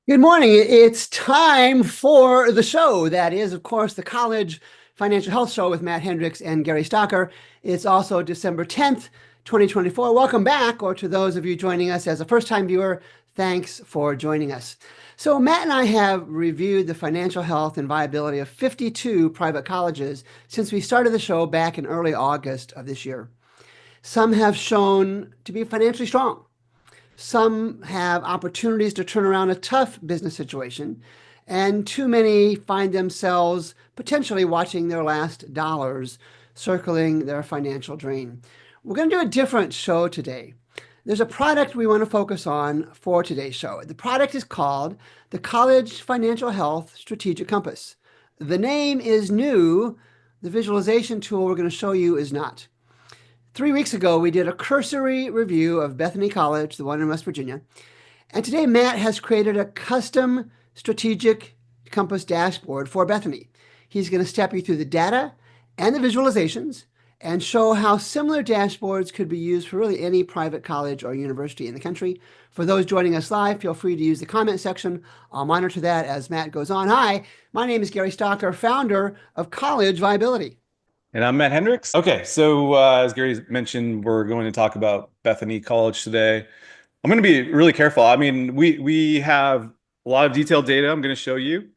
Good morning. It's time for the show. That is, of course, the College Financial Health Show with Matt Hendricks and Gary Stocker. It's also December 10th, 2024. Welcome back, or to those of you joining us as a first-time viewer, thanks for joining us. So Matt and I have reviewed the financial health and viability of 52 private colleges since we started the show back in early August of this year. Some have shown to be financially strong. Some have opportunities to turn around a tough business situation, and too many find themselves potentially watching their last dollars circling their financial drain. We're going to do a different show today. There's a product we want to focus on for today's show. The product is called the College Financial Health Strategic Compass. The name is new. The visualization tool we're going to show you is not. 3 weeks ago, we did a cursory review of Bethany College, the one in West Virginia. And today, Matt has created a custom strategic compass dashboard for Bethany. He's going to step you through the data and the visualizations and show how similar dashboards could be used for really any private college or university in the country. For those joining us live, feel free to use the comment section. I'll monitor that as Matt goes on. Hi, my name is Gary Stocker, founder of College Viability. And I'm Matt Hendricks. Okay, so as Gary mentioned, we're going to talk about Bethany College today. I'm going to be really careful. I mean, we have a lot of detailed data I'm going to show you.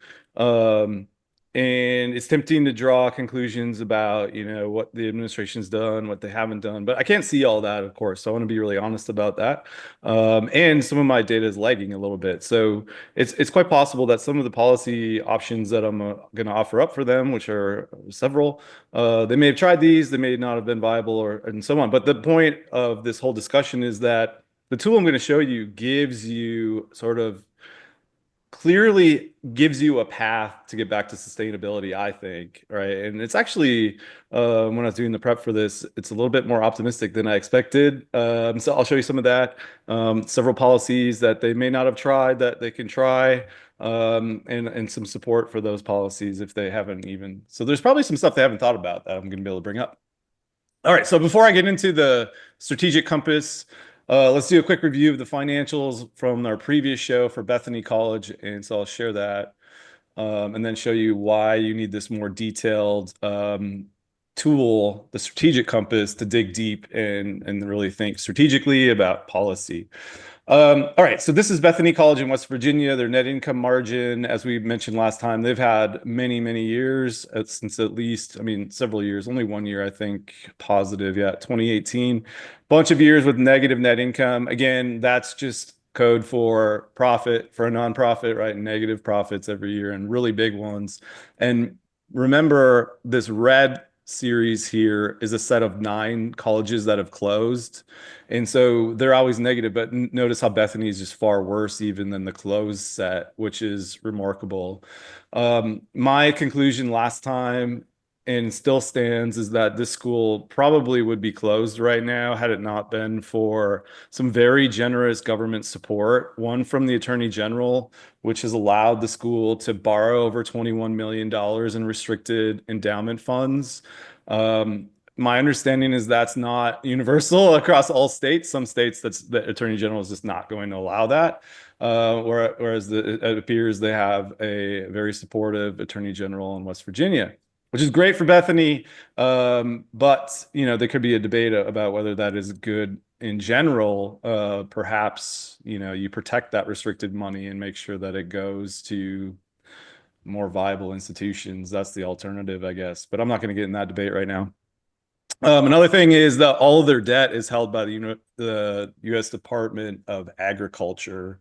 And it's tempting to draw conclusions about, what the administration's done, what they haven't done. But I can't see all that, of course. So I want to be really honest about that. And some of my data is lagging a little bit. So it's quite possible that some of the policy options that I'm going to offer up for them, which are several, they may have tried these, they may not have been viable, and so on. But the point of this whole discussion is that the tool I'm going to show you gives you sort of clearly gives you a path to get back to sustainability, I think, right? And it's actually, when I was doing the prep for this, it's a little bit more optimistic than I expected. So I'll show you some of that, several policies that they may not have tried that they can try, and some support for those policies if they haven't even. So there's probably some stuff they haven't thought about that I'm going to be able to bring up. All right, so before I get into the strategic compass, let's do a quick review of the financials from our previous show for Bethany College. And so I'll share that, and then show you why you need this more detailed tool, the strategic compass, to dig deep and really think strategically about policy. All right, so this is Bethany College in West Virginia. Their net income margin, as we mentioned last time, they've had many, many years, since at least, several years, only 1 year, I think, positive, 2018. Bunch of years with negative net income. Again, that's just code for profit for a nonprofit, right? Negative profits every year and really big ones. And remember, this red series here is a set of 9 colleges that have closed. And so they're always negative, but notice how Bethany is just far worse even than the closed set, which is remarkable. My conclusion last time, and still stands, is that this school probably would be closed right now had it not been for some very generous government support. One from the Attorney General, which has allowed the school to borrow over $21 million in restricted endowment funds. My understanding is that's not universal across all states. Some states, the Attorney General is just not going to allow that. Whereas it appears they have a very supportive Attorney General in West Virginia, which is great for Bethany. But there could be a debate about whether that is good in general. Perhaps you protect that restricted money and make sure that it goes to more viable institutions. That's the alternative, I guess. But I'm not going to get in that debate right now. Another thing is that all of their debt is held by the U.S. Department of Agriculture.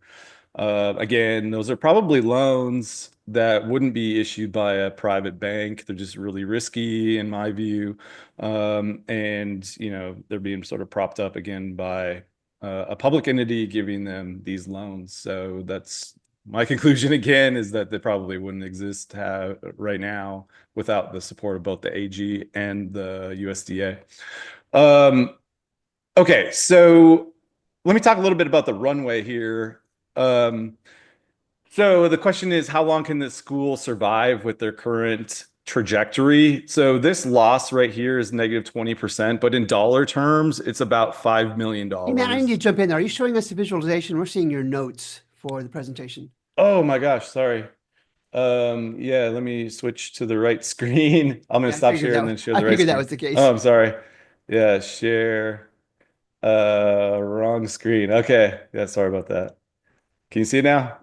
Again, those are probably loans that wouldn't be issued by a private bank. They're just really risky, in my view. And they're being sort of propped up again by a public entity giving them these loans. So that's my conclusion again, is that they probably wouldn't exist right now without the support of both the AG and the USDA. Okay, so let me talk a little bit about the runway here. So the question is, how long can this school survive with their current trajectory? So this loss right here is negative 20%, but in dollar terms, it's about $5 million. Hey, Matt, I need to jump in there. Are you showing us the visualization? We're seeing your notes for the presentation. Oh my gosh, sorry. Yeah, let me switch to the right screen. I'm gonna Yeah, stop share and then share I the right figured that screen. was the Oh, case. I'm sorry. Yeah, share. Wrong screen. Okay. Yeah, sorry about that. Can you see it now?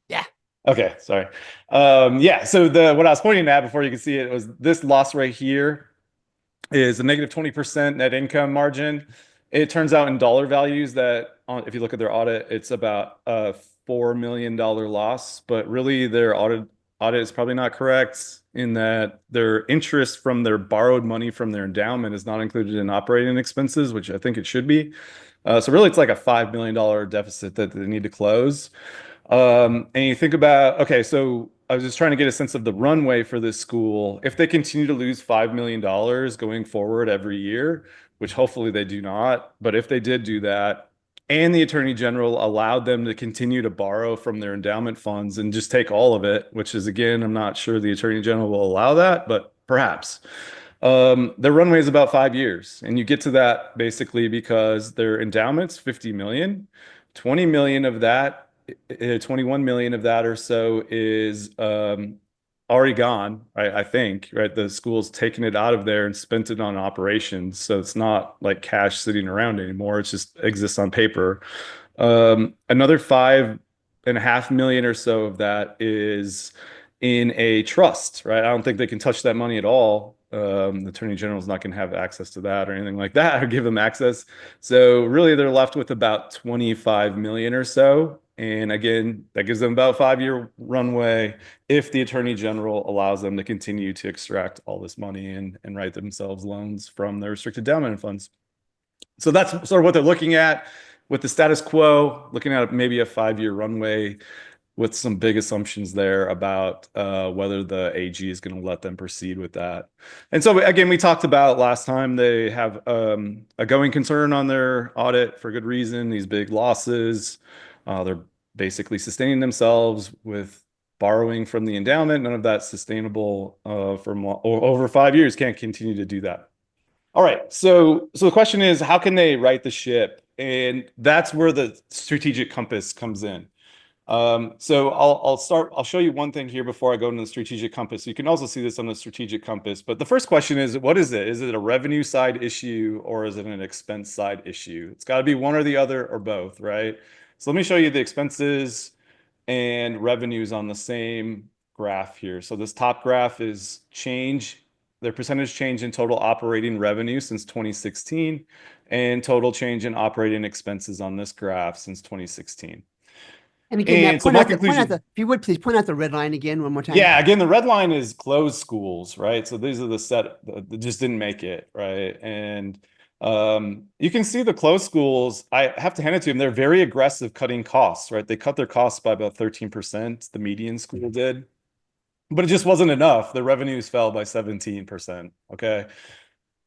Yeah. Okay, sorry. Yeah, so the what I was pointing at before you could see it was this loss right here is a negative 20% net income margin. It turns out in dollar values that if you look at their audit, it's about a $4 million loss, but really their audit is probably not correct in that their interest from their borrowed money from their endowment is not included in operating expenses, which I think it should be. So really it's like a $5 million deficit that they need to close. And you think about, okay, so I was just trying to get a sense of the runway for this school. If they continue to lose $5 million going forward every year, which hopefully they do not, but if they did do that, and the Attorney General allowed them to continue to borrow from their endowment funds and just take all of it, which is, again, I'm not sure the Attorney General will allow that, but perhaps. Their runway is about 5 years, and you get to that basically because their endowment's 50 million, 20 million of that, 21 million of that or so is already gone, right? I think, right? The school's taken it out of there and spent it on operations, so it's not like cash sitting around anymore. It just exists on paper. Another 5.5 million or so of that is in a trust, right? I don't think they can touch that money at all. The Attorney General is not going to have access to that or anything like that or give them access. So really, they're left with about 25 million or so. And again, that gives them about 5 year runway if the Attorney General allows them to continue to extract all this money and write themselves loans from their restricted endowment funds. So that's sort of what they're looking at with the status quo, looking at maybe a 5 year runway with some big assumptions there about whether the AG is going to let them proceed with that. And so, again, we talked about last time they have a going concern on their audit for good reason, these big losses. They're basically sustaining themselves with borrowing from the endowment. None of that's sustainable from over 5 years, can't continue to do that. All right. So the question is, how can they right the ship? And that's where the strategic compass comes in. So I'll start. I'll show you one thing here before I go into the strategic compass. You can also see this on the strategic compass. But the first question is, what is it? Is it a revenue side issue or is it an expense side issue? It's got to be one or the other or both, right? So let me show you the expenses and revenues on the same graph here. So this top graph is their percentage change in total operating revenue since 2016 and total change in operating expenses on this graph since 2016. And again, Matt, And so my conclusion, if you would please point out the red line again one more time. yeah, again, the red line is closed schools, right? So these are the set that just didn't make it, right? And you can see the closed schools. I have to hand it to them. They're very aggressive cutting costs, right? They cut their costs by about 13%. The median school did, but it just wasn't enough. The revenues fell by 17%. Okay.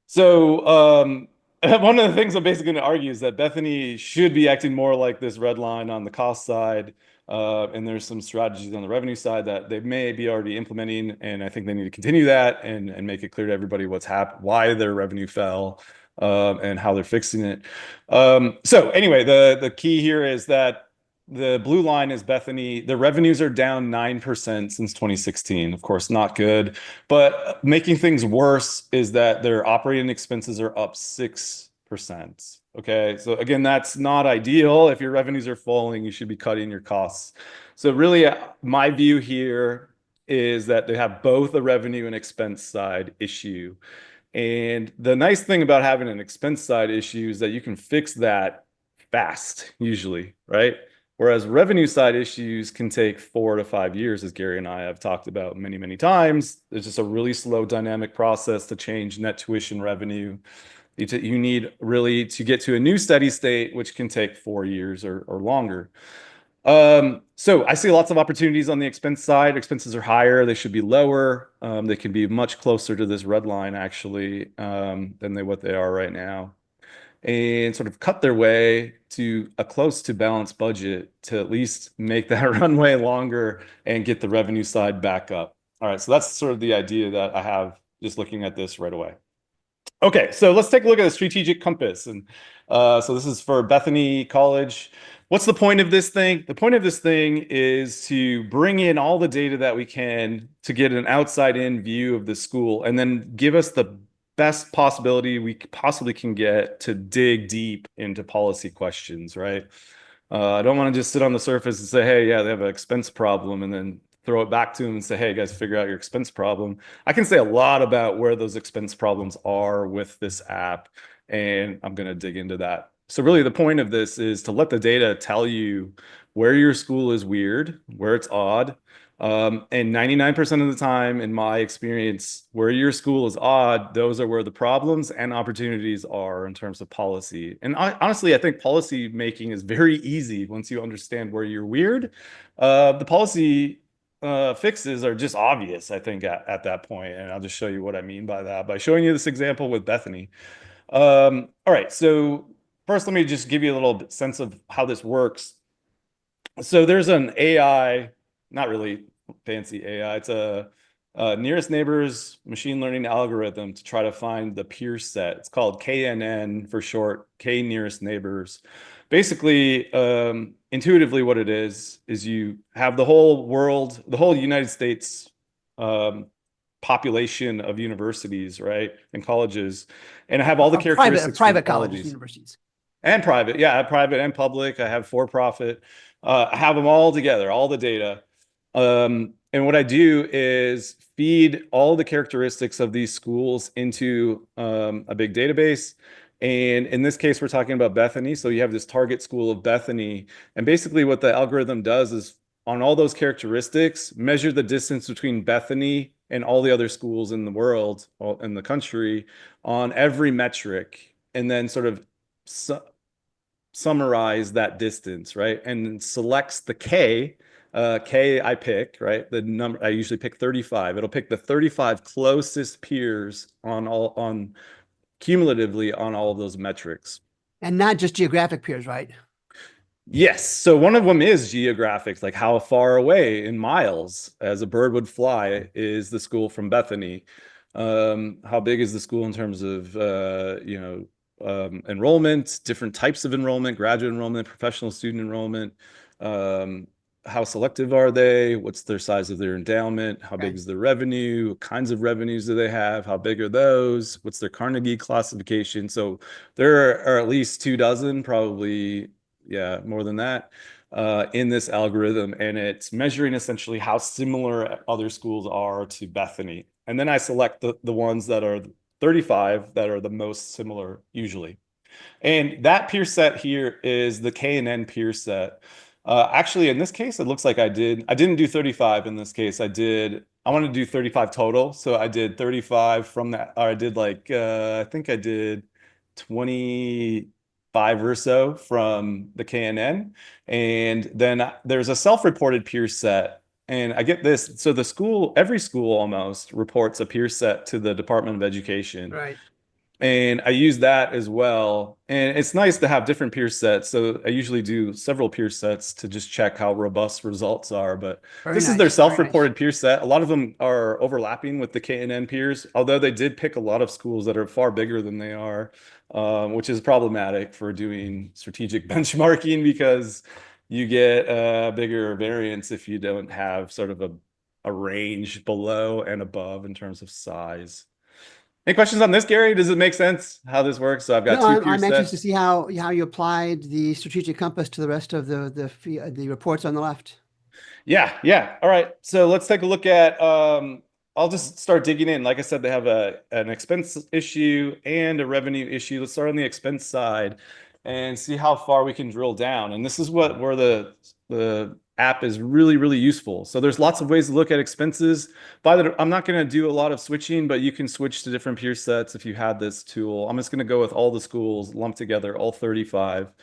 So one of the things I'm basically going to argue is that Bethany should be acting more like this red line on the cost side. And there's some strategies on the revenue side that they may be already implementing. And I think they need to continue that and make it clear to everybody what's happened, why their revenue fell, and how they're fixing it. So anyway, the key here is that the blue line is Bethany. The revenues are down 9% since 2016. Of course, not good. But making things worse is that their operating expenses are up 6%. Okay. So again, that's not ideal. If your revenues are falling, you should be cutting your costs. So really, my view here is that they have both a revenue and expense side issue. And the nice thing about having an expense side issue is that you can fix that fast, usually, right? Whereas revenue side issues can take 4 to 5 years, as Gary and I have talked about many, many times. It's just a really slow dynamic process to change net tuition revenue. You need really to get to a new steady state, which can take 4 years or longer. So I see lots of opportunities on the expense side. Expenses are higher. They should be lower. They can be much closer to this red line, actually, than what they are right now, and sort of cut their way to a close to balanced budget to at least make that runway longer and get the revenue side back up. All right, so that's sort of the idea that I have just looking at this right away. Okay, so let's take a look at the strategic compass. And so this is for Bethany College. What's the point of this thing? The point of this thing is to bring in all the data that we can to get an outside-in view of the school and then give us the best possibility we possibly can get to dig deep into policy questions, right? I don't want to just sit on the surface and say, hey, yeah, they have an expense problem, and then throw it back to them and say, hey, guys, figure out your expense problem. I can say a lot about where those expense problems are with this app, and I'm going to dig into that. So really the point of this is to let the data tell you where your school is weird, where it's odd. And 99% of the time, in my experience, where your school is odd, those are where the problems and opportunities are in terms of policy. And honestly, I think policy making is very easy once you understand where you're weird. The policy fixes are just obvious, I think, at that point. And I'll just show you what I mean by that by showing you this example with Bethany. All right, so first, let me just give you a little sense of how this works. So there's an AI, not really fancy AI. It's a nearest neighbors machine learning algorithm to try to find the peer set. It's called KNN for short, K nearest neighbors. Basically, intuitively, what it is you have the whole world, the whole United States um, population of universities, right, and colleges, and have all the characteristics for Private all of colleges, these. universities. And private, yeah, I have private and public. I have for profit. I have them all together, all the data. And what I do is feed all the characteristics of these schools into a big database. And in this case, we're talking about Bethany. So you have this target school of Bethany. And basically, what the algorithm does is on all those characteristics, measure the distance between Bethany and all the other schools in the world, in the country, on every metric, and then sort of su summarize that distance, right? And selects the K. K I pick, right? The number I usually pick 35. It'll pick the 35 closest peers on cumulatively on all of those metrics. And not just geographic peers, right? Yes. So one of them is geographics, like how far away in miles as a bird would fly is the school from Bethany. How big is the school in terms of enrollment, different types of enrollment, graduate enrollment, professional student enrollment. How selective are they? What's their size of their endowment? How big Okay. is their revenue? What kinds of revenues do they have? How big are those? What's their Carnegie classification? So there are at least 24, probably, yeah, more than that, in this algorithm, and it's measuring essentially how similar other schools are to Bethany. And then I select the ones that are 35 that are the most similar usually. And that peer set here is the K and N peer set. Actually, in this case, it looks like I didn't do 35 in this case. I wanted to do 35 total. So I did 35 from that, or I did like, I think I did 25 or so from the KNN. And then there's a self-reported peer set. And I get this. So the school, every school almost reports a peer set to the Department of Education. Right. And I use that as well. And it's nice to have different peer sets. So I usually do several peer sets to just check how robust results are. But Very this is their nice. Very nice. self-reported peer set. A lot of them are overlapping with the K&N peers, although they did pick a lot of schools that are far bigger than they are, which is problematic for doing strategic benchmarking because you get a bigger variance if you don't have sort of a range below and above in terms of size. Any questions on this, Gary? Does it make sense how this works? So I've got No, two peer I'm anxious to sets. see how you applied the strategic compass to the rest of the reports on the left. Yeah, yeah. All right. So let's take a look at I'll just start digging in. Like I said, they have an expense issue and a revenue issue. Let's start on the expense side and see how far we can drill down. And this is where the app is really, really useful. So there's lots of ways to look at expenses. I'm not going to do a lot of switching, but you can switch to different peer sets if you had this tool. I'm just going to go with all the schools lumped together, all 35.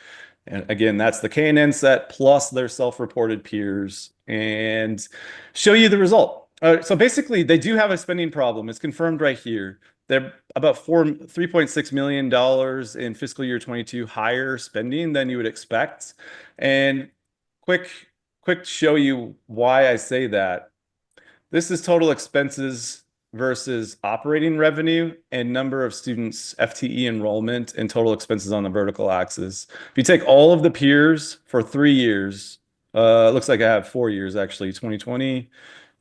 And again, that's the KNN set plus their self-reported peers and show you the result. So basically, they do have a spending problem. It's confirmed right here. They're about $3.6 million in fiscal year 22 higher spending than you would expect. And quick to show you why I say that. This is total expenses versus operating revenue and number of students, FTE enrollment, and total expenses on the vertical axis. If you take all of the peers for 3 years, it looks like I have 4 years actually, 2020,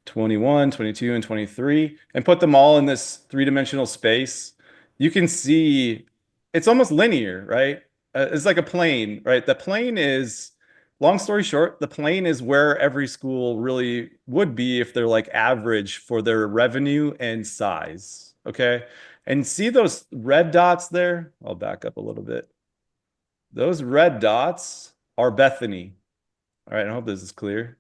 21, 22, and 23, and put them all in this three-dimensional space, you can see it's almost linear, right? It's like a plane, right? The plane is, long story short, the plane is where every school really would be if they're like average for their revenue and size, okay? And see those red dots there? I'll back up a little bit. Those red dots are Bethany. All right, I hope this is clear.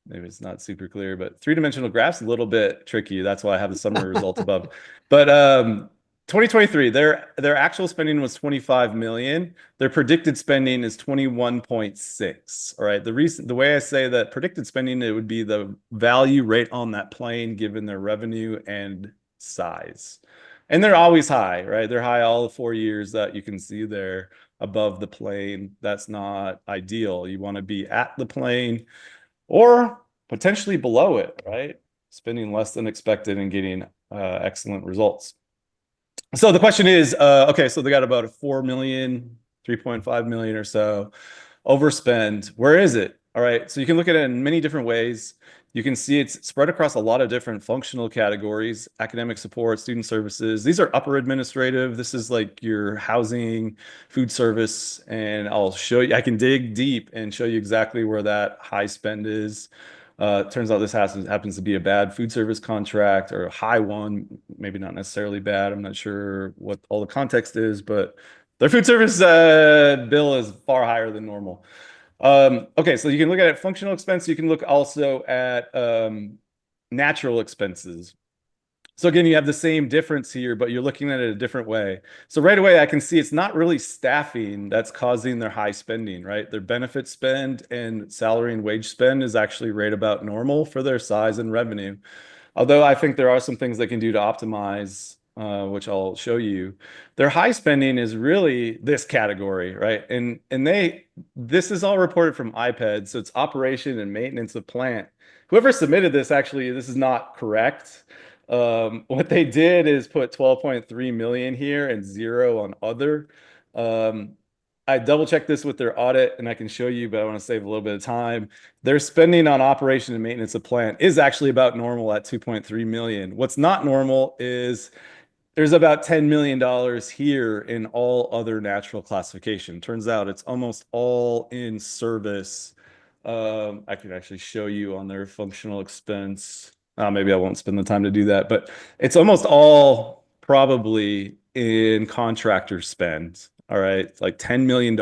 Maybe it's not super clear, but three-dimensional graphs a little bit tricky. That's why I have the summary results above. But 2023, their actual spending was 25 million. Their predicted spending is 21.6. All right. The way I say that predicted spending, it would be the value rate on that plane given their revenue and size. And they're always high, right? They're high all the 4 years that you can see there above the plane. That's not ideal. You want to be at the plane or potentially below it, right? Spending less than expected and getting excellent results. So the question is, okay, so they got about a 4 million, 3.5 million or so overspend. Where is it? All right, so you can look at it in many different ways. You can see it's spread across a lot of different functional categories: academic support, student services. These are upper administrative. This is like your housing, food service, and I'll show you, I can dig deep and show you exactly where that high spend is. Turns out this happens to be a bad food service contract, or a high one, maybe not necessarily bad. I'm not sure what all the context is, but their food service bill is far higher than normal. Okay, so you can look at it, functional expense. You can look also at natural expenses. So again, you have the same difference here, but you're looking at it a different way. So right away, I can see it's not really staffing that's causing their high spending, right? Their benefit spend and salary and wage spend is actually right about normal for their size and revenue. Although I think there are some things they can do to optimize, which I'll show you. Their high spending is really this category, right? And this is all reported from iPad, so it's operation and maintenance of plant. Whoever submitted this, actually, this is not correct. What they did is put 12.3 million here and 0 on other. I double checked this with their audit and I can show you, but I want to save a little bit of time. Their spending on operation and maintenance of plant is actually about normal at 2.3 million. What's not normal is there's about $10 million here in all other natural classification. Turns out it's almost all in service. I could actually show you on their functional expense. Maybe I won't spend the time to do that, but it's almost all probably in contractor spend. All right, it's like $10 million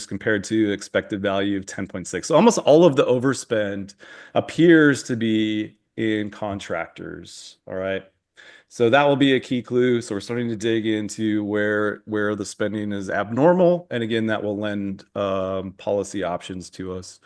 compared to expected value of 10.6. So almost all of the overspend appears to be in contractors. All right. So that will be a key clue. So we're starting to dig into where the spending is abnormal. And again, that will lend policy options to us.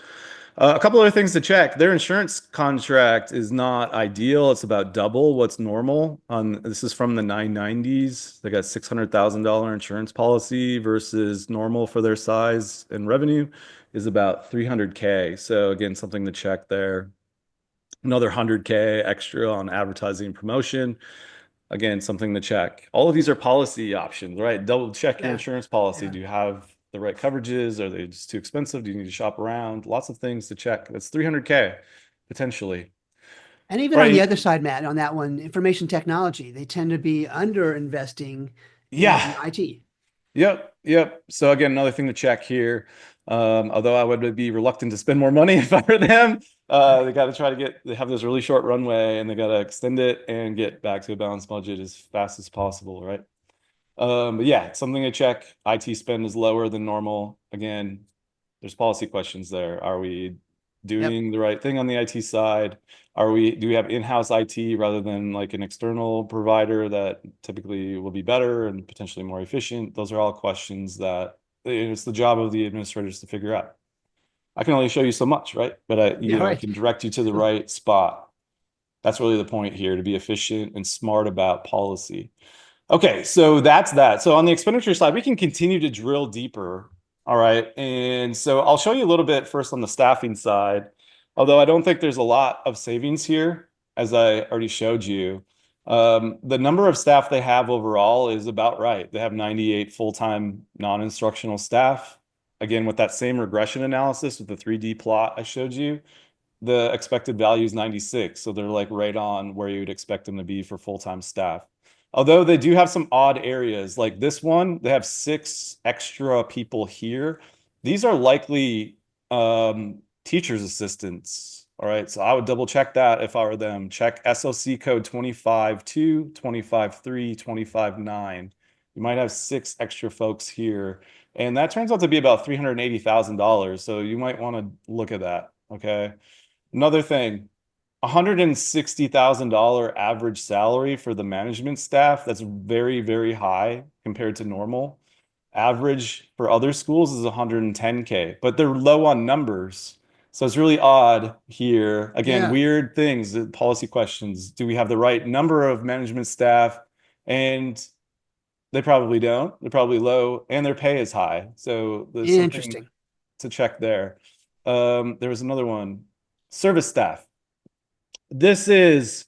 A couple other things to check. Their insurance contract is not ideal. It's about double what's normal. This is from the 990s. They got $600,000 insurance policy versus normal for their size and revenue is about 300K. So again, something to check there. Another 100K extra on advertising and promotion. Again, something to check. All of these are policy options, right? Double check your insurance policy. Yeah. Do you have the right coverages? Are they just too expensive? Do you need to shop around? Lots of things to check. That's 300K potentially. And even on the other side, Matt, on that one, information technology, they tend to be under investing in IT. Yep. So again, another thing to check here. Although I would be reluctant to spend more money if I were them, they got to try to they have this really short runway and they got to extend it and get back to a balanced budget as fast as possible, right? But yeah, something to check. IT spend is lower than normal. Again, there's policy questions there. Are we doing the right thing on the IT side? Do we have in-house IT rather than like an external provider that typically will be better and potentially more efficient? Those are all questions that it's the job of the administrators to figure out. I can only show you so much, right? But I can direct you to the right spot. That's really the point here, to be efficient and smart about policy. Okay, so that's that. So on the expenditure side, we can continue to drill deeper. All right. And so I'll show you a little bit first on the staffing side, although I don't think there's a lot of savings here. as I already showed you. The number of staff they have overall is about right. They have 98 full-time non-instructional staff. Again, with that same regression analysis with the 3D plot I showed you, the expected value is 96. So they're like right on where you would expect them to be for full-time staff. Although they do have some odd areas, like this one, they have 6 extra people here. These are likely teacher's assistants. All right, so I would double check that if I were them. Check SOC code 25.2, 25.3, 25.9. You might have 6 extra folks here. And that turns out to be about $380,000. So you might want to look at that. Okay. Another thing, $160,000 average salary for the management staff. That's very, very high compared to normal. Average for other schools is 110K, but they're low on numbers. So it's really odd here. Again, Yeah, weird things, policy questions. Do we have the right number of management staff? And they probably don't. They're probably low, and their pay is high. So there's something interesting. to check there. There was another one, service staff. This is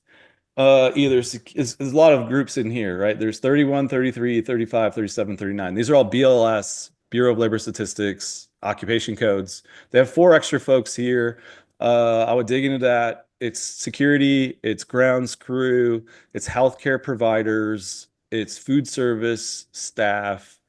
either is a lot of groups in here, right? There's 31, 33, 35, 37, 39. These are all BLS, Bureau of Labor Statistics, occupation codes. They have 4 extra folks here. I would dig into that. It's security, it's grounds crew, it's healthcare providers, it's food service staff,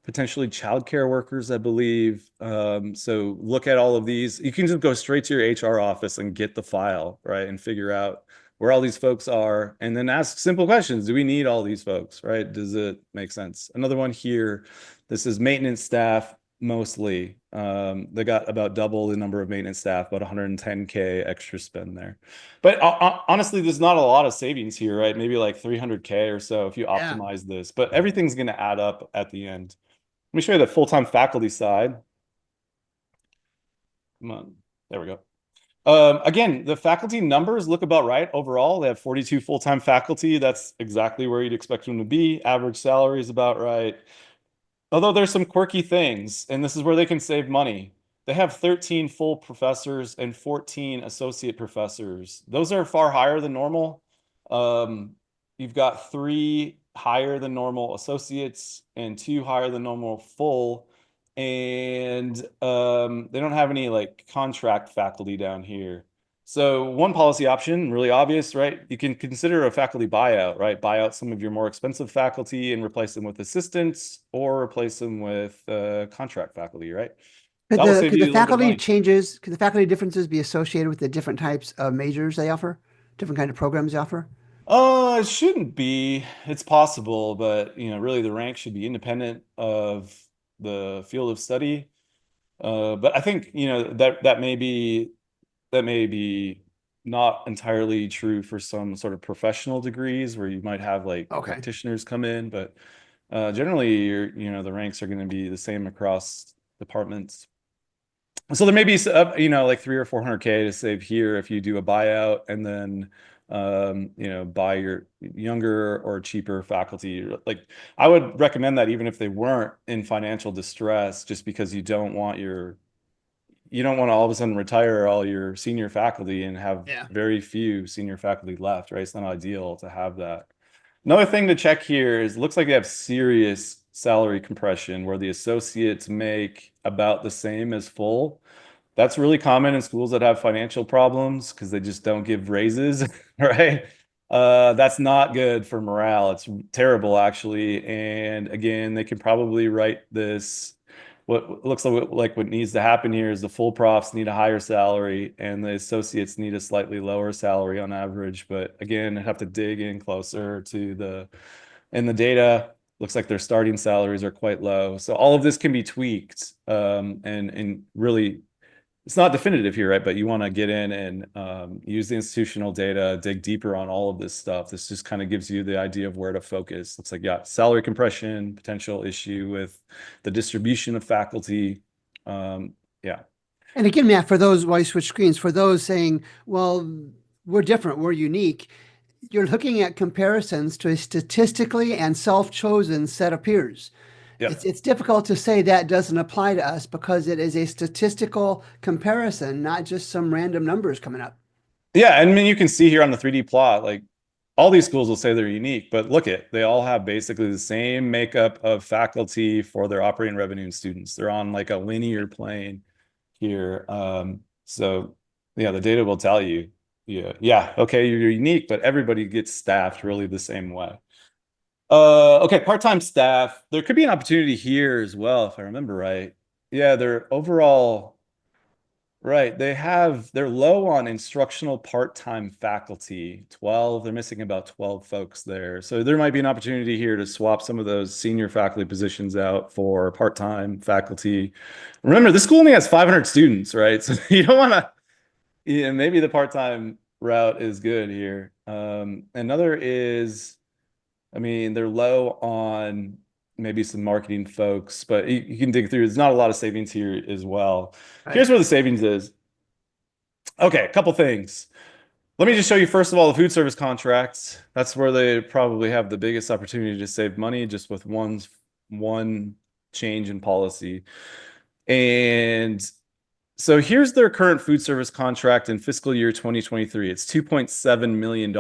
potentially childcare workers, I believe. So look at all of these. You can just go straight to your HR office and get the file, right? And figure out where all these folks are, and then ask simple questions. Do we need all these folks, right? Does it make sense? Another one here, this is maintenance staff mostly. They got about double the number of maintenance staff, about 110K extra spend there. But honestly, there's not a lot of savings here, right? Maybe like 300K or so if you Yeah. optimize this, but everything's going to add up at the end. Let me show you the full-time faculty side. Come on. There we go. Again, the faculty numbers look about right overall. They have 42 full-time faculty. That's exactly where you'd expect them to be. Average salary is about right. Although there's some quirky things, and this is where they can save money. They have 13 full professors and 14 associate professors. Those are far higher than normal. You've got 3 higher than normal associates and 2 higher than normal full. And they don't have any like contract faculty down here. So one policy option, really obvious, right? You can consider a faculty buyout, right? Buy out some of your more expensive faculty and replace them with assistants, or replace them with contract faculty, right? That will save Could the you a little bit of faculty money. changes, could the faculty differences be associated with the different types of majors they offer, different kind of programs they offer? It shouldn't be. It's possible, but really the rank should be independent of the field of study. But I think, that may be not entirely true for some sort of professional degrees where you might have like Okay. practitioners come in, but generally the ranks are going to be the same across departments. So there may be like 3 or 400K to save here if you do a buyout and then buy your younger or cheaper faculty. Like I would recommend that even if they weren't in financial distress, just because you don't want to all of a sudden retire all your senior faculty and have Yeah. very few senior faculty left, right? It's not ideal to have that. Another thing to check here is it looks like they have serious salary compression where the associates make about the same as full. That's really common in schools that have financial problems because they just don't give raises, right? That's not good for morale. It's terrible, actually. And again, they can probably write this. What looks like what needs to happen here is the full profs need a higher salary and the associates need a slightly lower salary on average. But again, I have to dig in closer to in the data. Looks like their starting salaries are quite low. So all of this can be tweaked, and really it's not definitive here, right? But you want to get in and use the institutional data, dig deeper on all of this stuff. This just kind of gives you the idea of where to focus. Looks like, yeah, salary compression, potential issue with the distribution of faculty. Yeah. And again, Matt, for those, while you switch screens, for those saying, well, we're different, we're unique, you're looking at comparisons to a statistically and self-chosen set of peers. Yeah. It's difficult to say that doesn't apply to us because it is a statistical comparison, not just some random numbers coming up. Yeah, I mean, you can see here on the 3D plot, like all these schools will say they're unique, but look at they all have basically the same makeup of faculty for their operating revenue and students. They're on like a linear plane here. So yeah, the data will tell you, yeah, okay, you're unique, but everybody gets staffed really the same way. Okay, part-time staff. There could be an opportunity here as well, if I remember right. Yeah, they're overall. Right. They're low on instructional part-time faculty. 12, they're missing about 12 folks there. So there might be an opportunity here to swap some of those senior faculty positions out for part-time faculty. Remember, this school only has 500 students, right? So you don't want to, yeah, maybe the part-time route is good here. Another is, I mean, they're low on maybe some marketing folks, but you can dig through. There's not a lot of savings here as well. Here's Right. where the savings is. Okay, a couple things. Let me just show you, first of all, the food service contracts. That's where they probably have the biggest opportunity to save money just with one change in policy. And so here's their current food service contract in fiscal year 2023. It's $2.7 million.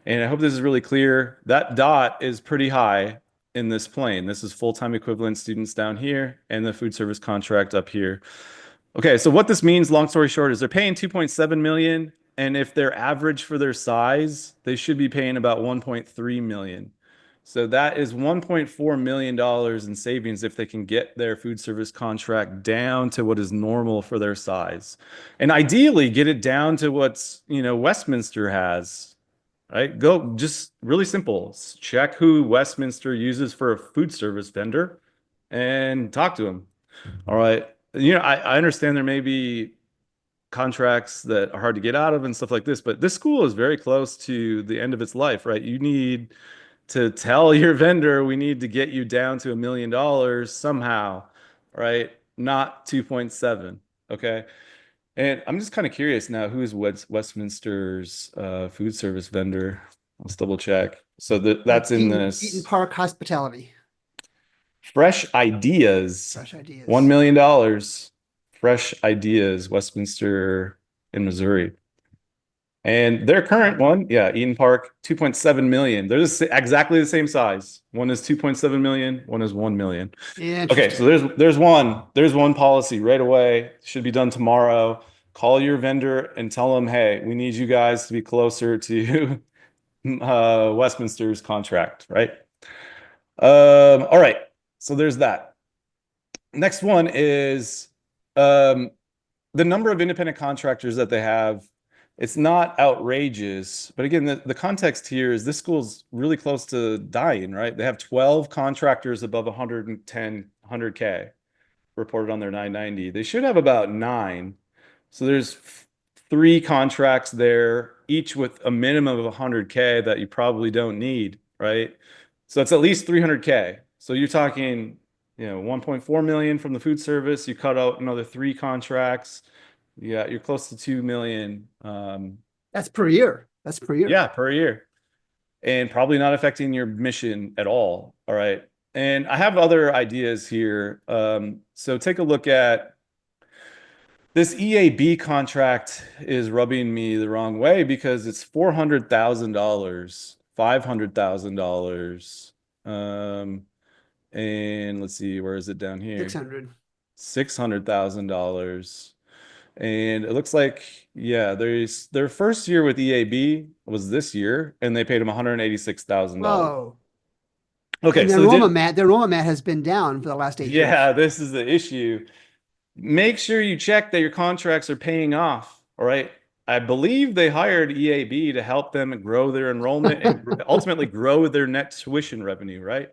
And I hope this is really clear. That dot is pretty high in this plane. This is full-time equivalent students down here and the food service contract up here. Okay, so what this means, long story short, is they're paying 2.7 million, and if they're average for their size, they should be paying about 1.3 million. So that is $1.4 million in savings if they can get their food service contract down to what is normal for their size. And ideally get it down to what's, Westminster has, right? Go just really simple. Check who Westminster uses for a food service vendor and talk to them. All right. I understand there may be contracts that are hard to get out of and stuff like this, but this school is very close to the end of its life, right? You need to tell your vendor, we need to get you down to $1 million somehow, right? Not 2.7. Okay. And I'm just kind of curious now, who is Westminster's food service vendor? Let's double check. So That's that's in Eaton this. Park Hospitality. Fresh Ideas, Fresh $1 ideas. million. Dollars. Fresh Ideas, Westminster in Missouri. And their current one, yeah, Eden Park, 2.7 million. They're exactly the same size. One is 2.7 million, one is 1 million. Okay, so Interesting. there's one policy right away. Should be done tomorrow. Call your vendor and tell them, hey, we need you guys to be closer to Westminster's contract, right? All right. So there's that. Next one is the number of independent contractors that they have. It's not outrageous, but again, the context here is this school's really close to dying, right? They have 12 contractors above 110, 100K reported on their 990. They should have about nine. So there's three contracts there, each with a minimum of 100K that you probably don't need, right? So it's at least 300K. So you're talking, 1.4 million from the food service. You cut out another three contracts. Yeah, you're close to 2 million. That's per year. That's per year. Yeah, per year, and probably not affecting your mission at all. All right. And I have other ideas here. So take a look at this EAB contract is rubbing me the wrong way because it's $400,000, $500,000. And let's see, where is it down here? 600. $600,000. And it looks like, yeah, their first year with EAB was this year, and they paid them $186,000. Whoa. Okay, And so they did, the enrollment mat has been down for the last 8 years. yeah, this is the issue. Make sure you check that your contracts are paying off. All right. I believe they hired EAB to help them grow their enrollment and ultimately grow their net tuition revenue, right?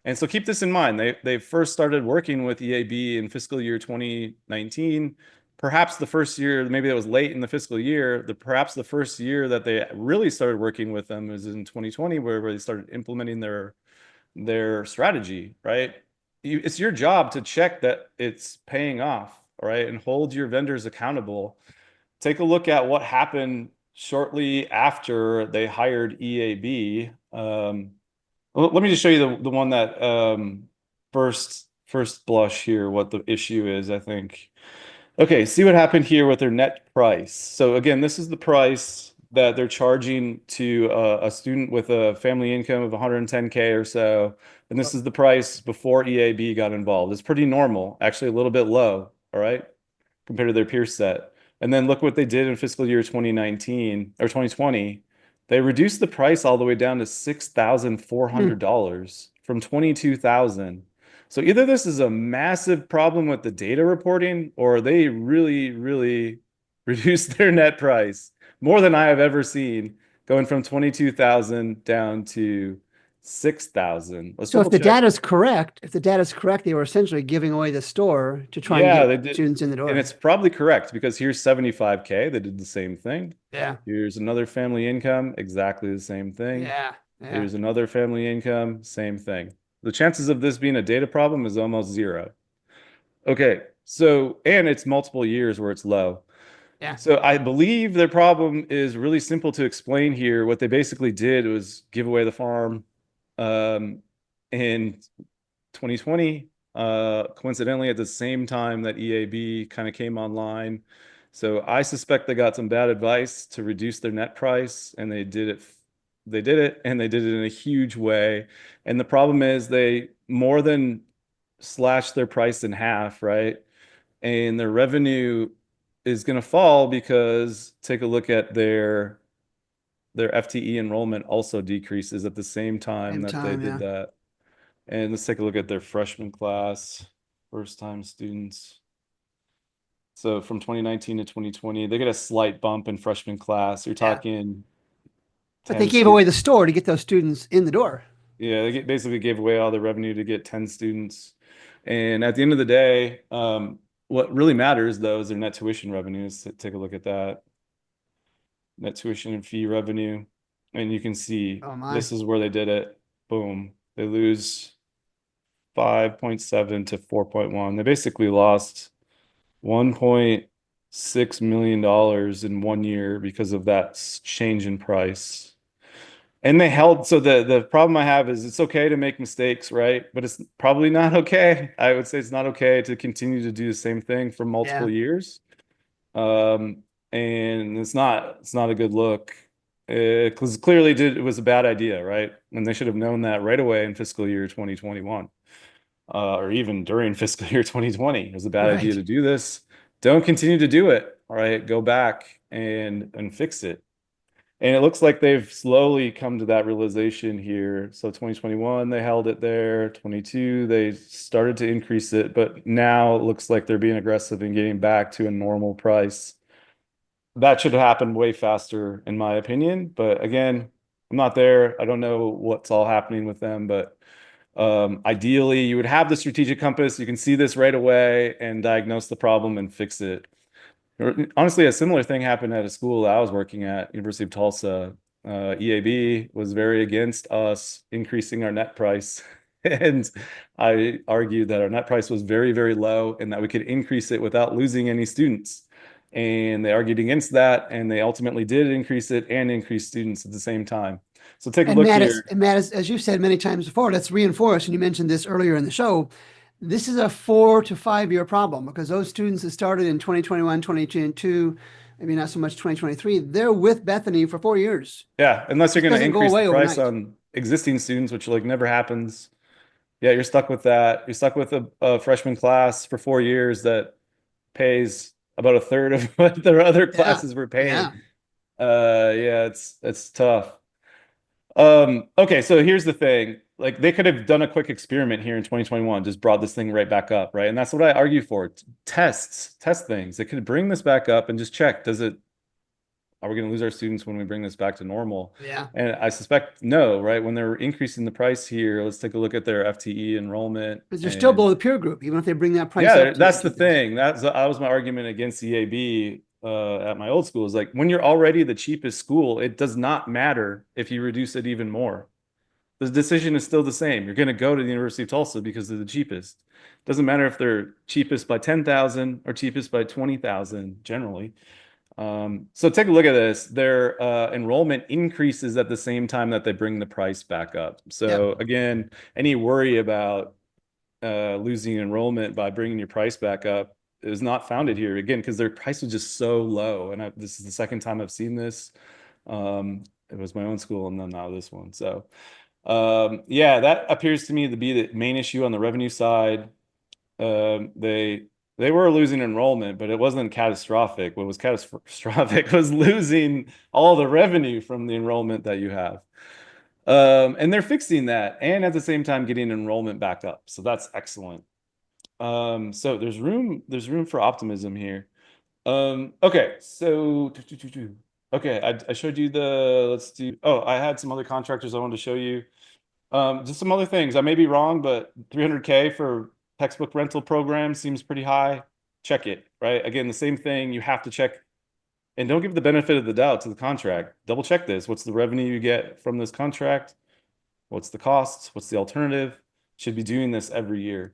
And so keep this in mind. They first started working with EAB in fiscal year 2019. Perhaps the first year, maybe that was late in the fiscal year. Perhaps the first year that they really started working with them was in 2020, where they started implementing their strategy, right? It's your job to check that it's paying off, all right, and hold your vendors accountable. Take a look at what happened shortly after they hired EAB. Let me just show you the one that first blush here, what the issue is, I think. Okay, see what happened here with their net price. So again, this is the price that they're charging to a student with a family income of 110K or so. And this is the price before EAB got involved. It's pretty normal, actually a little bit low, all right, compared to their peer set. And then look what they did in fiscal year 2019 or 2020. They reduced the price all the way down to Hmm. $6,400 from 22,000. So either this is a massive problem with the data reporting, or they really, really reduced their net price more than I have ever seen, going from 22,000 down to 6,000. Let's So if double the check. data is correct, they were essentially giving away the store to try and Yeah, get they did. students in the And door. it's probably correct because here's 75K. They did the same thing. Yeah. Here's another family income, exactly the same thing. Yeah. Yeah. Here's another family income, same thing. The chances of this being a data problem is almost zero. Okay, so, and it's multiple years where it's low. Yeah. So I believe their problem is really simple to explain here. What they basically did was give away the farm in 2020, coincidentally at the same time that EAB kind of came online. So I suspect they got some bad advice to reduce their net price, and they did it. They did it, and they did it in a huge way. And the problem is they more than slashed their price in half, right? And their revenue is going to fall because take a look at their FTE enrollment also decreases at the same time Same that they time. did Yeah. that. And let's take a look at their freshman class, first time students. So from 2019 to 2020, they get a slight bump in freshman class. You're Yeah. talking But they 10 gave away students. the store to get those students in the door. Yeah, basically gave away all the revenue to get 10 students. And at the end of the day, what really matters though is their net tuition revenues. Take a look at that. Net tuition and fee revenue. And you can see Oh my. this is where they did it. Boom. They lose 5.7 to 4.1. They basically lost $1.6 million in 1 year because of that change in price. And they held, so the problem I have is it's okay to make mistakes, right? But it's probably not okay. I would say it's not okay to continue to do the same thing for multiple Yeah. years. Um, and it's not a good look. Because clearly it was a bad idea, right? And they should have known that right away in fiscal year 2021, or even during fiscal year 2020. It was a bad idea Right. to do this. Don't continue to do it. All right, go back and fix it. And it looks like they've slowly come to that realization here. So 2021, they held it there. 22, they started to increase it, but now it looks like they're being aggressive and getting back to a normal price. That should have happened way faster, in my opinion. But again, I'm not there. I don't know what's all happening with them, but ideally, you would have the strategic compass. You can see this right away and diagnose the problem and fix it. Honestly, a similar thing happened at a school I was working at, University of Tulsa. EAB was very against us increasing our net price. And I argued that our net price was very, very low and that we could increase it without losing any students. And they argued against that, and they ultimately did increase it and increase students at the same time. So take a And look Matt, here. as you've said many times before, that's reinforced, and you mentioned this earlier in the show. This is a 4 to 5 year problem because those students that started in 2021, 2022, maybe not so much 2023, they're with Bethany for 4 years. Yeah, unless you're This going to doesn't go increase the away price overnight. on existing students, which like never happens. Yeah, you're stuck with that. You're stuck with a freshman class for 4 years that pays about a third of what their other Yeah. classes were Yeah. paying. Yeah, it's tough. Okay, so here's the thing. Like they could have done a quick experiment here in 2021, just brought this thing right back up, right? And that's what I argue for. Test things. They could bring this back up and just check, are we going to lose our students when we bring this back to normal? Yeah. And I suspect no, right? When they're increasing the price here, let's take a look at their FTE enrollment. Because they're still And below the peer group, even if they bring that price yeah, up to that's the mention things. thing. That was my argument against EAB at my old school. Is like when you're already the cheapest school, it does not matter if you reduce it even more. The decision is still the same. You're going to go to the University of Tulsa because they're the cheapest. Doesn't matter if they're cheapest by 10,000 or cheapest by 20,000 generally. So take a look at this. Their enrollment increases at the same time that they bring the price back up. Yep. So again, any worry about losing enrollment by bringing your price back up is not founded here again because their price was just so low. And this is the second time I've seen this. It was my own school and then now this one. So yeah, that appears to me to be the main issue on the revenue side. They were losing enrollment, but it wasn't catastrophic. What was catastrophic was losing all the revenue from the enrollment that you have. And they're fixing that and at the same time getting enrollment back up. So that's excellent. So there's room for optimism here. Okay, so okay, I showed you let's do, oh, I had some other contractors I wanted to show you. Just some other things. I may be wrong, but 300K for textbook rental program seems pretty high. Check it, right? Again, the same thing. You have to check and don't give the benefit of the doubt to the contract. Double check this. What's the revenue you get from this contract? What's the cost? What's the alternative? Should be doing this every year.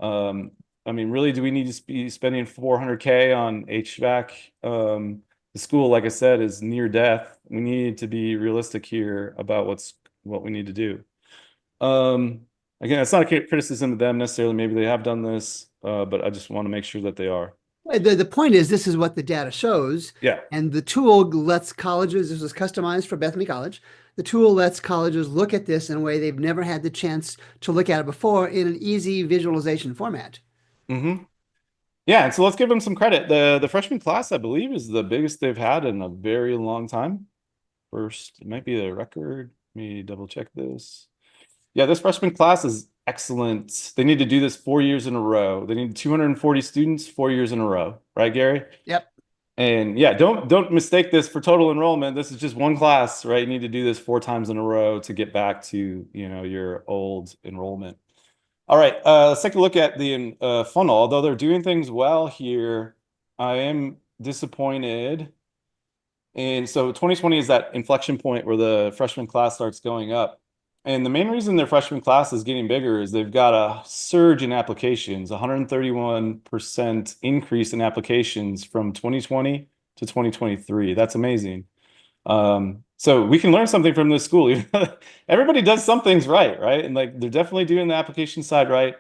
I mean, really, do we need to be spending 400K on HVAC? The school, like I said, is near death. We need to be realistic here about what we need to do. Again, it's not a criticism of them necessarily. Maybe they have done this, but I just want to make sure that they are. The point is, this is what the data shows. Yeah. And the tool lets colleges, this was customized for Bethany College. The tool lets colleges look at this in a way they've never had the chance to look at it before in an easy visualization format. Mm-hmm. Yeah, and so let's give them some credit. The freshman class, I believe, is the biggest they've had in a very long time. First, it might be the record. Let me double check this. Yeah, this freshman class is excellent. They need to do this 4 years in a row. They need 240 students 4 years in a row, right, Gary? Yep. And yeah, don't mistake this for total enrollment. This is just one class, right? You need to do this 4 times in a row to get back to, your old enrollment. All right, let's take a look at the funnel. Although they're doing things well here, I am disappointed. And so 2020 is that inflection point where the freshman class starts going up. And the main reason their freshman class is getting bigger is they've got a surge in applications, 131% increase in applications from 2020 to 2023. That's amazing. So we can learn something from this school. Everybody does some things right, right? And like they're definitely doing the application side right.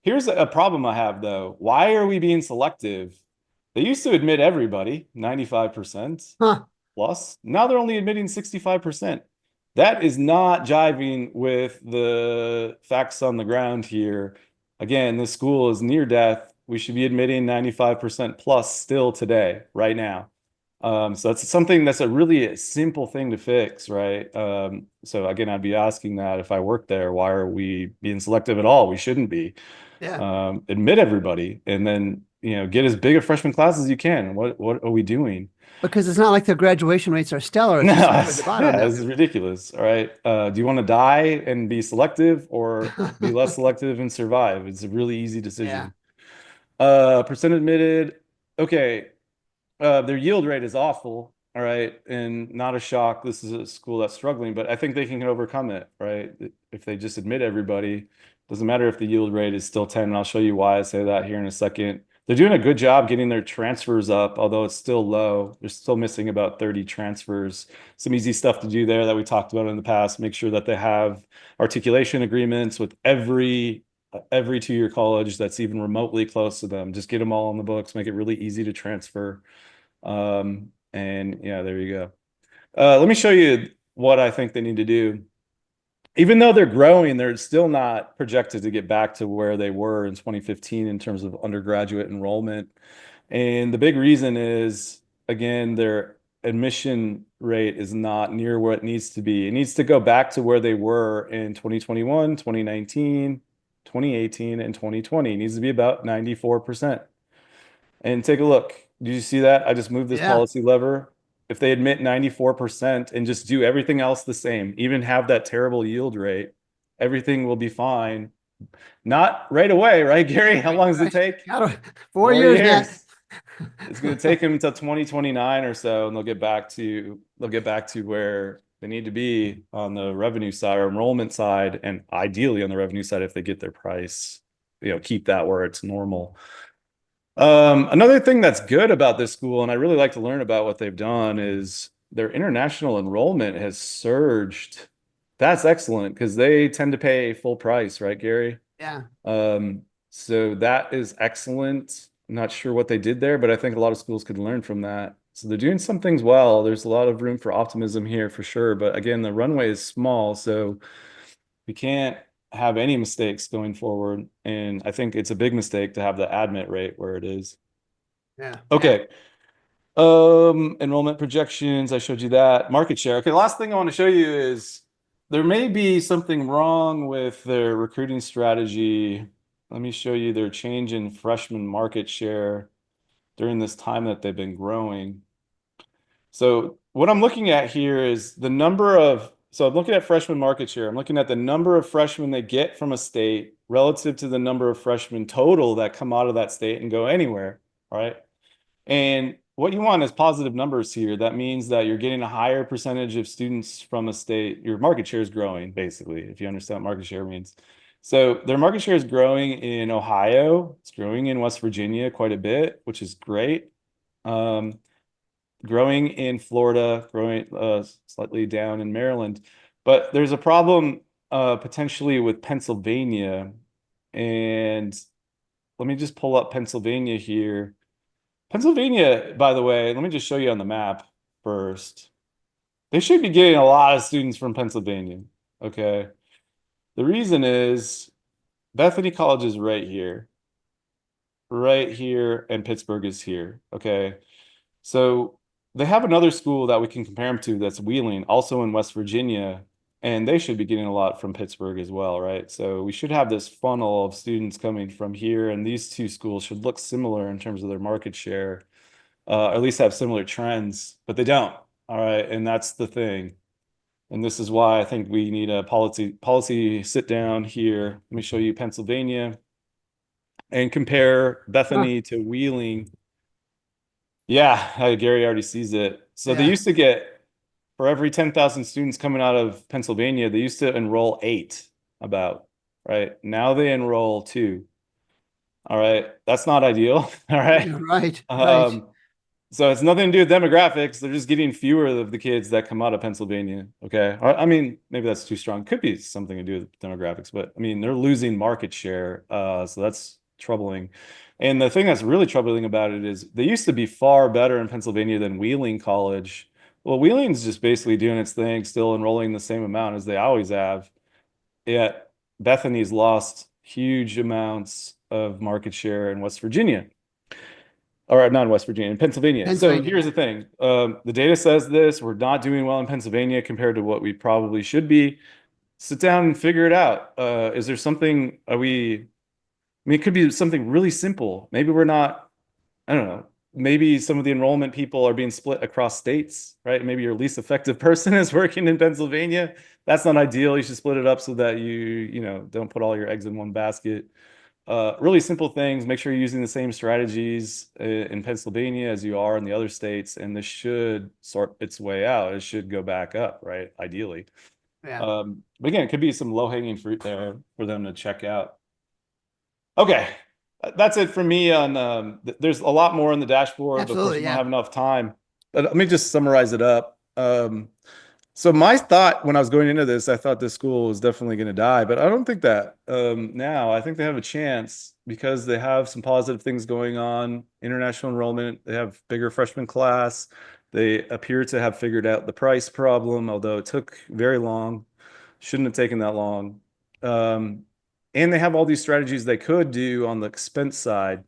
Here's a problem I have though. Why are we being selective? They used to admit everybody, 95% plus. Now they're only admitting 65%. That is not jiving with the facts on the ground here. Again, this school is near death. We should be admitting 95% plus still today, right now. So that's something that's a really simple thing to fix, right? So again, I'd be asking that if I worked there, why are we being selective at all? We shouldn't be. Yeah. Admit everybody and then, get as big a freshman class as you can. What are we doing? Because it's not like the graduation rates are stellar. It's No, just at the bottom. this is ridiculous. All right. Do you want to die and be selective or be less selective and survive? It's a really easy decision. Percent admitted. Okay. Their yield rate is awful. All right. And not a shock. This is a school that's struggling, but I think they can overcome it, right? If they just admit everybody, doesn't matter if the yield rate is still 10. And I'll show you why I say that here in a second. They're doing a good job getting their transfers up, although it's still low. They're still missing about 30 transfers. Some easy stuff to do there that we talked about in the past. Make sure that they have articulation agreements with every 2-year college that's even remotely close to them. Just get them all on the books, make it really easy to transfer. And yeah, there you go. Let me show you what I think they need to do. Even though they're growing, they're still not projected to get back to where they were in 2015 in terms of undergraduate enrollment. And the big reason is, again, their admission rate is not near where it needs to be. It needs to go back to where they were in 2021, 2019, 2018, and 2020. It needs to be about 94%. And take a look. Did you see that? I just moved this policy lever. If they admit 94% and just do everything else the same, even have that terrible yield rate, everything will be fine. Not right away, right, Gary? How long does it take? 4 years. It's going to take them until 2029 or so, and they'll get back to where they need to be on the revenue side or enrollment side, and ideally on the revenue side if they get their price, keep that where it's normal. Another thing that's good about this school, and I really like to learn about what they've done, is their international enrollment has surged. That's excellent because they tend to pay full price, right, Gary? Yeah. So that is excellent. not sure what they did there, but I think a lot of schools could learn from that. So they're doing some things well. There's a lot of room for optimism here for sure. But again, the runway is small, so we can't have any mistakes going forward. And I think it's a big mistake to have the admit rate where it is. Yeah. Yeah. Okay. Enrollment projections, I showed you that. Market share. Okay, last thing I want to show you is there may be something wrong with their recruiting strategy. Let me show you their change in freshman market share during this time that they've been growing. So what I'm looking at here is the number of, so I'm looking at freshman market share. I'm looking at the number of freshmen they get from a state relative to the number of freshmen total that come out of that state and go anywhere, all right? And what you want is positive numbers here. That means that you're getting a higher percentage of students from a state. Your market share is growing, basically, if you understand what market share means. So their market share is growing in Ohio. It's growing in West Virginia quite a bit, which is great. Growing in Florida, growing slightly down in Maryland. But there's a problem potentially with Pennsylvania. And let me just pull up Pennsylvania here. Pennsylvania, by the way, let me just show you on the map first. They should be getting a lot of students from Pennsylvania. Okay. The reason is Bethany College is right here, and Pittsburgh is here. Okay. So they have another school that we can compare them to that's Wheeling, also in West Virginia, and they should be getting a lot from Pittsburgh as well, right? So we should have this funnel of students coming from here, and these two schools should look similar in terms of their market share, or at least have similar trends, but they don't. All right, and that's the thing. And this is why I think we need a policy sit down here. Let me show you Pennsylvania and compare Huh. Bethany to Wheeling. Yeah, Gary already sees it. So they Yeah. used to get, for every 10,000 students coming out of Pennsylvania, they used to enroll eight about, right? Now they enroll two. All right. That's not ideal. All right. Yeah. Right. Right. Um, So it's nothing to do with demographics. They're just getting fewer of the kids that come out of Pennsylvania. Okay. I mean, maybe that's too strong. Could be something to do with demographics, but I mean, they're losing market share. So that's troubling. And the thing that's really troubling about it is they used to be far better in Pennsylvania than Wheeling College. Well, Wheeling's just basically doing its thing, still enrolling the same amount as they always have. Yet Bethany's lost huge amounts of market share in West Virginia. Or not in West Virginia, in Pennsylvania. So Pennsylvania. here's the Yeah. thing. The data says this. We're not doing well in Pennsylvania compared to what we probably should be. Sit down and figure it out. Is there something, I mean, it could be something really simple. Maybe we're not, I don't know. Maybe some of the enrollment people are being split across states, right? Maybe your least effective person is working in Pennsylvania. That's not ideal. You should split it up so that don't put all your eggs in one basket. Really simple things. Make sure you're using the same strategies in Pennsylvania as you are in the other states, and this should sort its way out. It should go back up, right? Ideally. Yeah. But again, it could be some low-hanging fruit there for them to check out. Okay, that's it for me on there's a lot more on the dashboard, but of course Absolutely. we don't Yeah. have enough time. But let me just summarize it up. So my thought when I was going into this, I thought this school was definitely going to die, but I don't think that. Now I think they have a chance because they have some positive things going on. International enrollment, they have bigger freshman class. They appear to have figured out the price problem, although it took very long. Shouldn't have taken that long. Um, and they have all these strategies they could do on the expense side.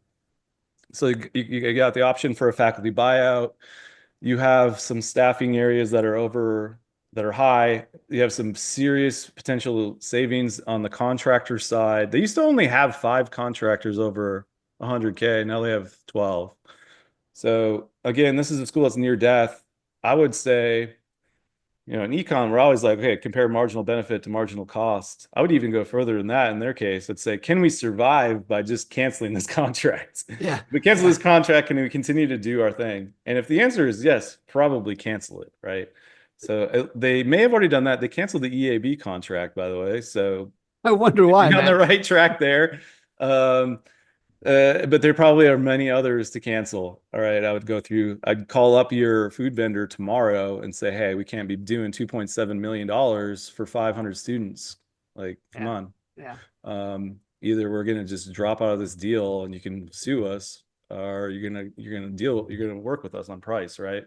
So you got the option for a faculty buyout. You have some staffing areas that are high. You have some serious potential savings on the contractor side. They used to only have five contractors over 100K. Now they have 12. So again, this is a school that's near death. I would say, in econ, we're always like, okay, compare marginal benefit to marginal cost. I would even go further than that in their case. Let's say, can we survive by just canceling this contract? Yeah. If we cancel Yeah. this contract, can we continue to do our thing? And if the answer is yes, probably cancel it, right? So they may have already done that. They canceled the EAB contract, by the way. So I wonder why, be on the Matt. right track there. Um, but there probably are many others to cancel. All right, I'd call up your food vendor tomorrow and say, hey, we can't be doing $2.7 million for 500 students. Like, come Yeah. on. Yeah. Either we're going to just drop out of this deal and you can sue us, or you're gonna work with us on price, right?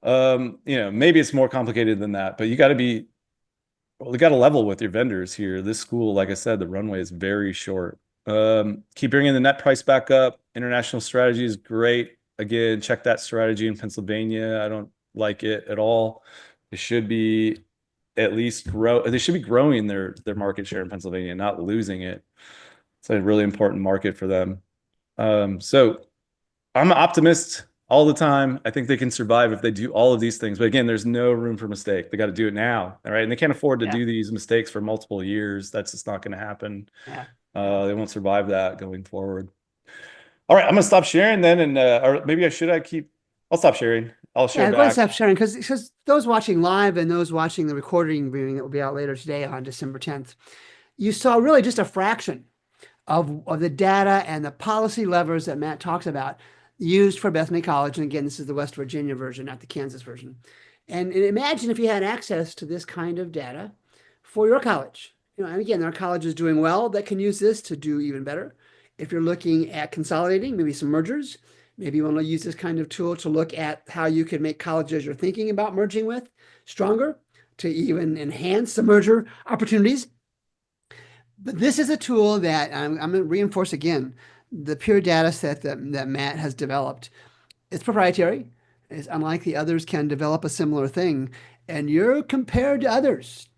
Maybe it's more complicated than that, but you got to level with your vendors here. This school, like I said, the runway is very short. Keep bringing the net price back up. International strategy is great. Again, check that strategy in Pennsylvania. I don't like it at all. They should be at least They should be growing their market share in Pennsylvania, not losing it. It's a really important market for them. So I'm an optimist all the time. I think they can survive if they do all of these things. But again, there's no room for mistake. They got to do it now. All right. And they can't afford to Yeah. do these mistakes for multiple years. That's just not going to happen. Yeah. They won't survive that going forward. All right. I'm going to stop sharing then. Or maybe I'll stop sharing. I'll share Yeah, go ahead and back. stop sharing because those watching live and those watching the recording viewing that will be out later today on December 10th, you saw really just a fraction of the data and the policy levers that Matt talks about used for Bethany College. And again, this is the West Virginia version, not the Kansas version. And imagine if you had access to this kind of data for your college. And again, there are colleges doing well that can use this to do even better. If you're looking at consolidating, maybe some mergers, maybe you want to use this kind of tool to look at how you could make colleges you're thinking about merging with stronger, to even enhance the merger opportunities. But this is a tool that I'm going to reinforce again, the pure data set that Matt has developed. It's proprietary. It's unlike the others can develop a similar thing. And you're compared to others.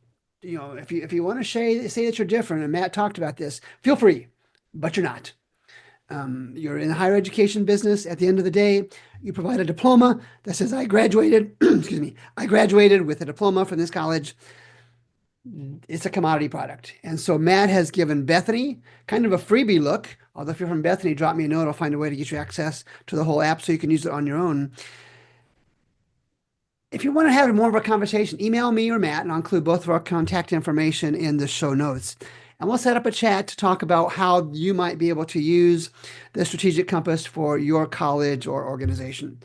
If you want to say that you're different, and Matt talked about this, feel free, but you're not. You're in the higher education business. At the end of the day, you provide a diploma that says, I graduated, excuse me, I graduated with a diploma from this college. It's a commodity product. And so Matt has given Bethany kind of a freebie look. Although if you're from Bethany, drop me a note. I'll find a way to get you access to the whole app so you can use it on your own. If you want to have more of a conversation, email me or Matt, and I'll include both of our contact information in the show notes. And we'll set up a chat to talk about how you might be able to use the strategic compass for your college or organization.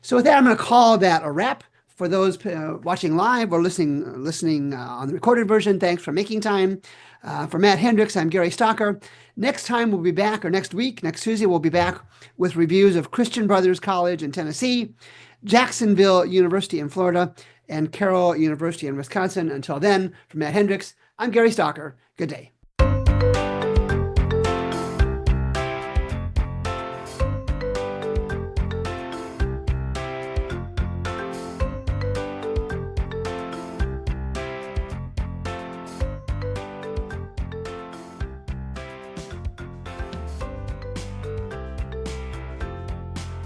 So with that, I'm going to call that a wrap. For those watching live or listening on the recorded version, thanks for making time. For Matt Hendricks, I'm Gary Stocker. Next time we'll be back, or next week, next Tuesday, we'll be back with reviews of Christian Brothers College in Tennessee, Jacksonville University in Florida, and Carroll University in Wisconsin. Until then, for Matt Hendricks, I'm Gary Stocker. Good day.